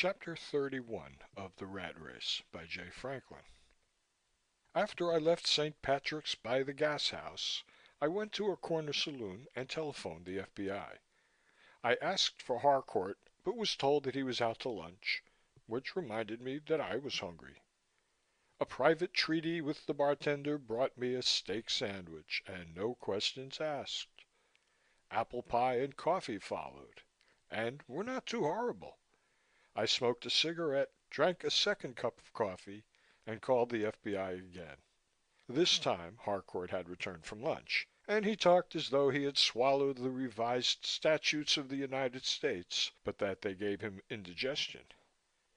Chapter 31 of The Rat Race by J. Franklin. After I left St. Patrick's by the gas house, I went to a corner saloon and telephoned the FBI. I asked for Harcourt, but was told that he was out to lunch, which reminded me that I was hungry. A private treaty with the bartender brought me a steak sandwich and no questions asked. Apple pie and coffee followed, and were not too horrible. I smoked a cigarette, drank a second cup of coffee, and called the FBI again. This time Harcourt had returned from lunch, and he talked as though he had swallowed the revised statutes of the United States, but that they gave him indigestion.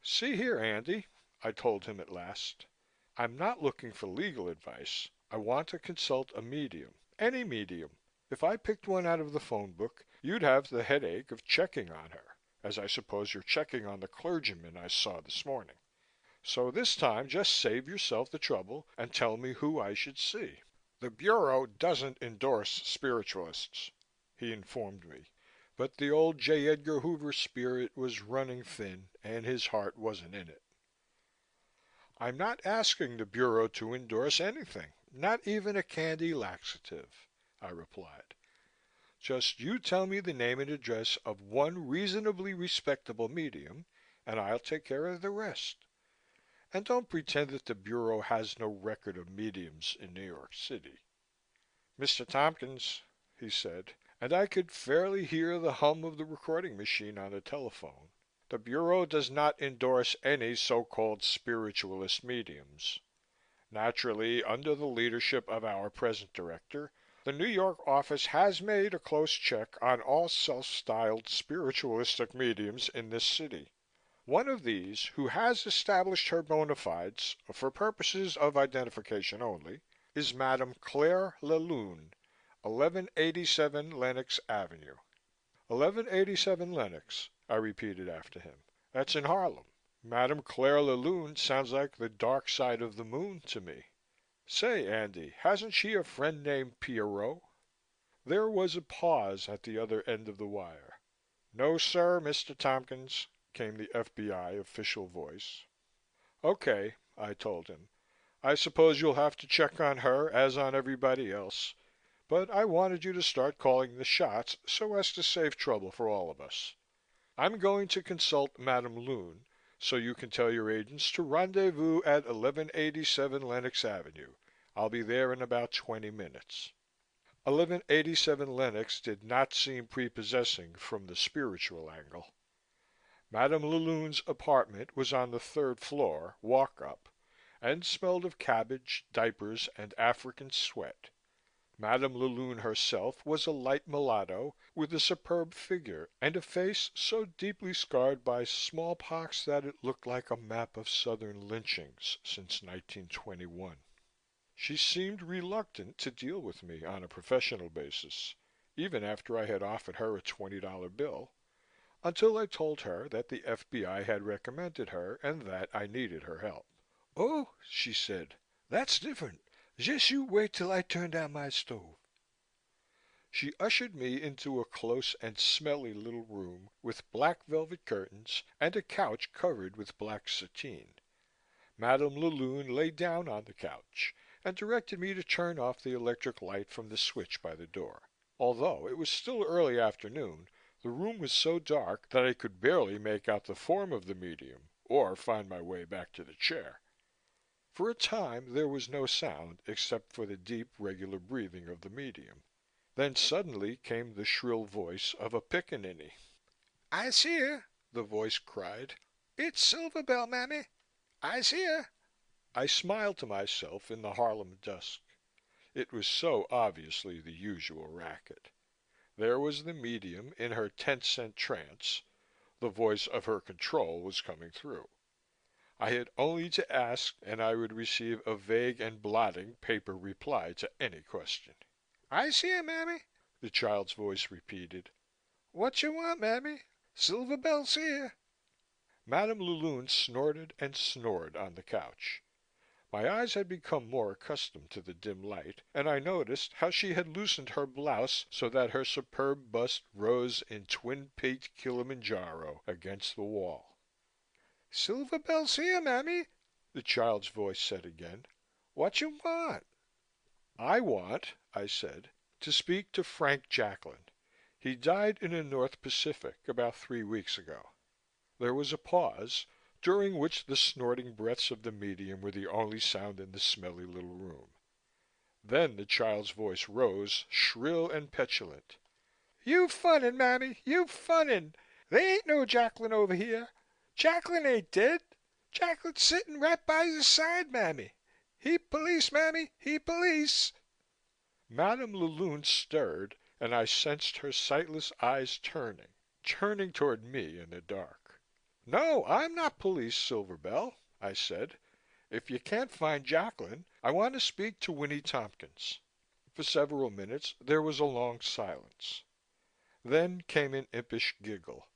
"See here, Andy," I told him at last. "I'm not looking for legal advice. I want to consult a medium. Any medium. If I picked one out of the phone book, you'd have the headache of checking on her, as I suppose you're checking on the clergyman I saw this morning. So this time just save yourself the trouble and tell me who I should see." "The Bureau doesn't endorse spiritualists," he informed me, but the old J. Edgar Hoover spirit was running thin and his heart wasn't in it. "I'm not asking the Bureau to endorse anything, not even a candy laxative," I replied. "Just you tell me the name and address of one reasonably respectable medium and I'll take care of the rest. And don't pretend that the Bureau has no record of mediums in New York City." "Mr. Tompkins," he said, and I could fairly hear the hum of the recording machine on the telephone, "the Bureau does not endorse any so-called spiritualist mediums. Naturally, under the leadership of our present director, the New York office has made a close check on all self-styled spiritualistic mediums in this city. One of these, who has established her bona fides, for purposes of identification only, is Madame Claire LeLune, 1187 Lenox Avenue." "1187 Lenox," I repeated after him. "That's in Harlem. Madame Claire LeLune sounds like the dark side of the moon to me. Say, Andy, hasn't she a friend named Pierrot?" There was a pause at the other end of the wire. "No, sir, Mr. Tompkins," came the FBI official voice. "Okay," I told him. "I suppose you'll have to check on her as on everybody else, but I wanted you to start calling the shots so as to save trouble for all of us. I'm going to consult Madame Lune, so you can tell your agents to rendezvous at 1187 Lenox Avenue. I'll be there in about 20 minutes." 1187 Lenox did not seem prepossessing from the spiritual angle. Madame LeLune's apartment was on the third floor, walk up, and smelled of cabbage, diapers and African sweat. Madame LeLune herself was a light mulatto with a superb figure and a face so deeply scarred by smallpox that it looked like a map of southern lynchings since 1921. She seemed reluctant to deal with me on a professional basis, even after I had offered her a $20 bill, until I told her that the FBI had recommended her and that I needed her help. "Oh," she said, "that's different. Just you wait till I turn down my stove." She ushered me into a close and smelly little room with black velvet curtains and a couch covered with black sateen. Madame LeLune lay down on the couch and directed me to turn off the electric light from the switch by the door. Although it was still early afternoon, the room was so dark that I could barely make out the form of the medium or find my way back to the chair. For a time there was no sound except for the deep, regular breathing of the medium. Then suddenly came the shrill voice of a pickaninny. "I's here," the voice cried. "It's Silver Bell, mammy. I's here." I smiled to myself in the Harlem dusk. It was so obviously the usual racket. There was the medium in her 10-cent trance. The voice of her control was coming through. I had only to ask and I would receive a vague and blotting paper reply to any question. "I's here, mammy," the child's voice repeated. "What you want, mammy? Silver Bell's here." Madame LeLune snorted and snored on the couch. My eyes had become more accustomed to the dim light, and I noticed how she had loosened her blouse so that her superb bust rose in twin-peaked Kilimanjaro against the wall. Silver Bell's here, mammy, the child's voice said again. What you want? I want, I said, to speak to Frank Jacklin. He died in the North Pacific about 3 weeks ago. There was a pause, during which the snorting breaths of the medium were the only sound in the smelly little room. Then the child's voice rose, shrill and petulant. You funnin', mammy, you funnin'. They ain't no Jacklin over here. Jacklin ain't dead. Jacklin's sittin' right by your side, mammy. He police, mammy, he police. Madame Laloon stirred, and I sensed her sightless eyes turning toward me in the dark. No, I'm not police, Silver Bell, I said. If you can't find Jacklin, I want to speak to Winnie Tompkins. For several minutes there was a long silence. Then came an impish giggle.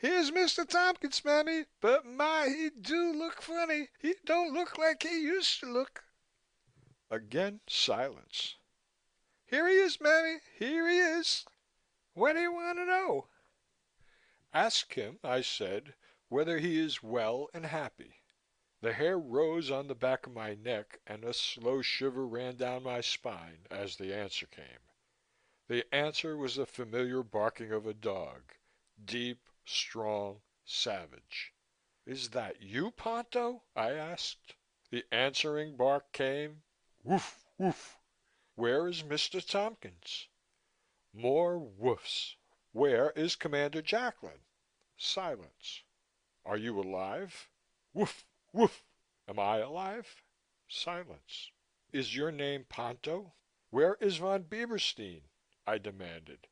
Here's Mr. Tompkins, mammy, but my, he do look funny. He don't look like he used to look. Again silence. Here he is, mammy, here he is. What do you want to know? Ask him, I said, whether he is well and happy. The hair rose on the back of my neck and a slow shiver ran down my spine as the answer came. The answer was the familiar barking of a dog, deep, strong, savage. Is that you, Ponto? I asked. The answering bark came, woof, woof. Where is Mr. Tompkins? More woofs. Where is Commander Jacklin? Silence. Are you alive? Woof, woof. Am I alive? Silence. Is your name Ponto? Where is von Bieberstein? I demanded,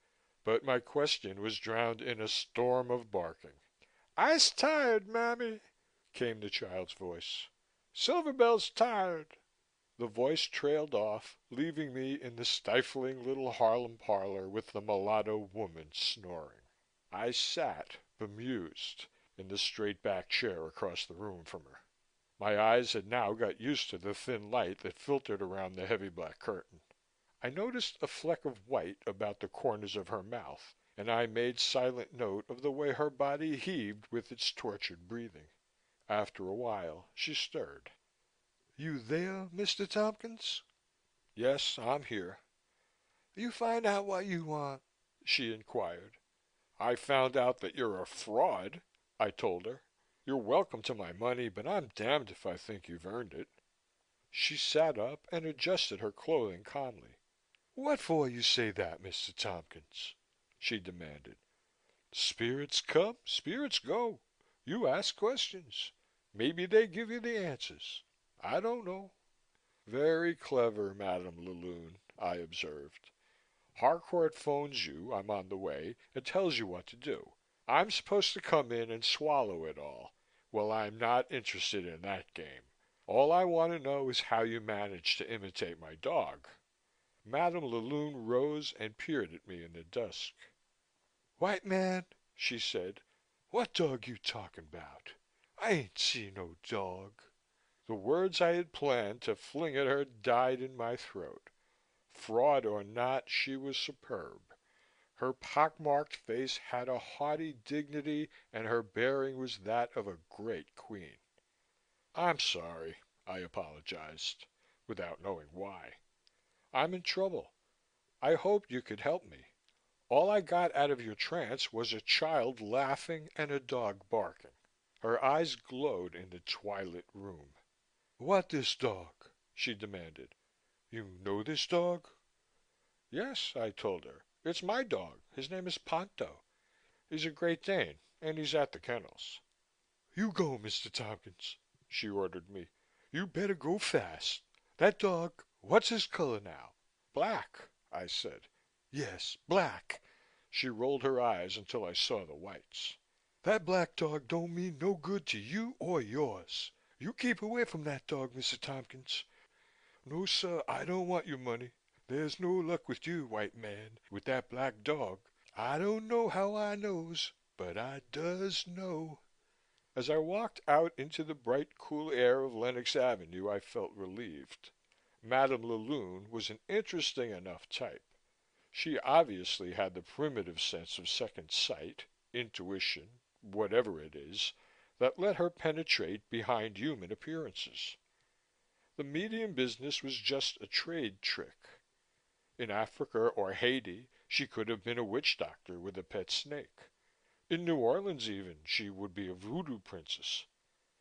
but my question was drowned in a storm of barking. I's tired, mammy, came the child's voice. Silver Bell's tired. The voice trailed off, leaving me in the stifling little Harlem parlor with the mulatto woman snoring. I sat, bemused, in the straight-back chair across the room from her. My eyes had now got used to the thin light that filtered around the heavy black curtain. I noticed a fleck of white about the corners of her mouth, and I made silent note of the way her body heaved with its tortured breathing. After a while, she stirred. You there, Mr. Tompkins? Yes, I'm here. You find out what you want? She inquired. I found out that you're a fraud, I told her. You're welcome to my money, but I'm damned if I think you've earned it. She sat up and adjusted her clothing calmly. What for you say that, Mr. Tompkins? She demanded. Spirits come, spirits go. You ask questions. Maybe they give you the answers. I don't know. Very clever, Madame Laloon, I observed. Harcourt phones you, I'm on the way, and tells you what to do. I'm supposed to come in and swallow it all. Well, I'm not interested in that game. All I want to know is how you managed to imitate my dog. Madame Laloon rose and peered at me in the dusk. White man, she said, what dog you talking about? I ain't see no dog. The words I had planned to fling at her died in my throat. Fraud or not, she was superb. Her pockmarked face had a haughty dignity and her bearing was that of a great queen. I'm sorry, I apologized, without knowing why. I'm in trouble. I hoped you could help me. All I got out of your trance was a child laughing and a dog barking. Her eyes glowed in the twilit room. What this dog? She demanded. You know this dog? Yes, I told her. It's my dog. His name is Ponto. He's a Great Dane, and he's at the kennels. You go, Mr. Tompkins, she ordered me. You better go fast. That dog, what's his color now? Black, I said. Yes, black. She rolled her eyes until I saw the whites. That black dog don't mean no good to you or yours. You keep away from that dog, Mr. Tompkins. No, sir, I don't want your money. There's no luck with you, white man, with that black dog. I don't know how I knows, but I does know. As I walked out into the bright, cool air of Lenox Avenue, I felt relieved. Madame Laloon was an interesting enough type. She obviously had the primitive sense of second sight, intuition, whatever it is, that let her penetrate behind human appearances. The medium business was just a trade trick. In Africa or Haiti, she could have been a witch doctor with a pet snake. In New Orleans, even, she would be a voodoo princess.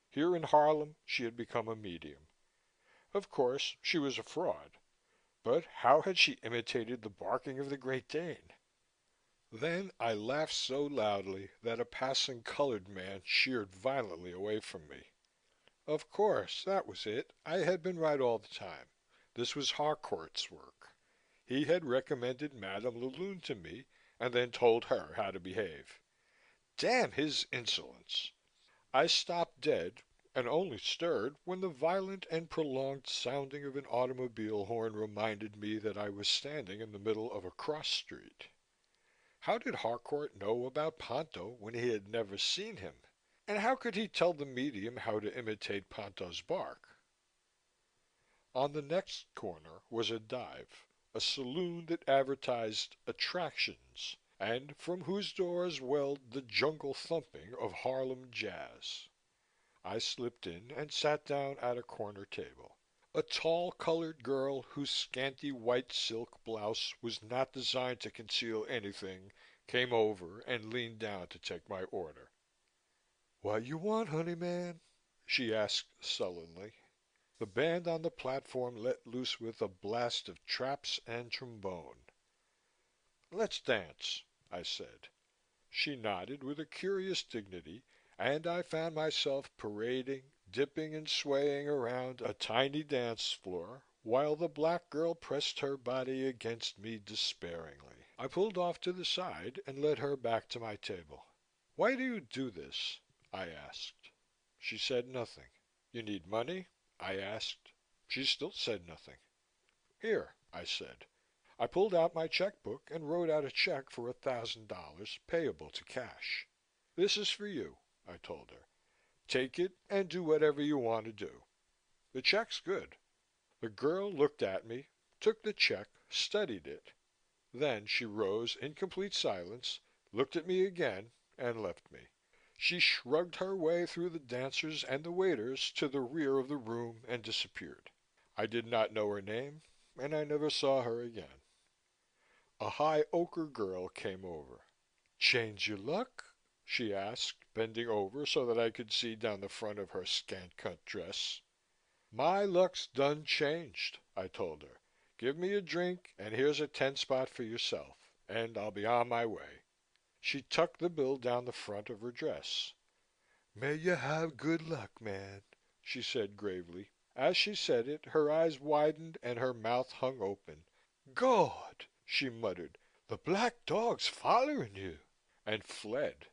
Here in Harlem, she had become a medium. Of course, she was a fraud. But how had she imitated the barking of the Great Dane? Then I laughed so loudly that a passing colored man sheered violently away from me. Of course, that was it. I had been right all the time. This was Harcourt's work. He had recommended Madame Laloune to me, and then told her how to behave. Damn his insolence! I stopped dead, and only stirred when the violent and prolonged sounding of an automobile horn reminded me that I was standing in the middle of a cross street. How did Harcourt know about Ponto when he had never seen him? And how could he tell the medium how to imitate Ponto's bark? On the next corner was a dive, a saloon that advertised attractions, and from whose doors welled the jungle thumping of Harlem jazz. I slipped in and sat down at a corner table. A tall colored girl whose scanty white silk blouse was not designed to conceal anything came over and leaned down to take my order. "What you want, honey man?" she asked sullenly. The band on the platform let loose with a blast of traps and trombone. "Let's dance," I said. She nodded with a curious dignity, and I found myself parading, dipping and swaying around a tiny dance floor, while the black girl pressed her body against me despairingly. I pulled off to the side and led her back to my table. "Why do you do this?" I asked. She said nothing. "You need money?" I asked. She still said nothing. "Here," I said. I pulled out my checkbook and wrote out a check for $1,000 payable to cash. "This is for you," I told her. "Take it and do whatever you want to do. The check's good." The girl looked at me, took the check, studied it. Then she rose in complete silence, looked at me again, and left me. She shrugged her way through the dancers and the waiters to the rear of the room and disappeared. I did not know her name, and I never saw her again. A high ochre girl came over. "Change your luck?" she asked, bending over so that I could see down the front of her scant cut dress. "My luck's done changed," I told her. "Give me a drink and here's a 10 spot for yourself, and I'll be on my way." She tucked the bill down the front of her dress. "May you have good luck, man," she said gravely. As she said it, her eyes widened and her mouth hung open. "Gawd!" she muttered. "The black dog's follering you," and fled.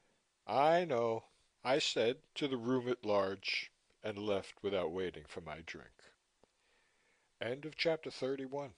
"I know," I said to the room at large, and left without waiting for my drink. End of chapter 31.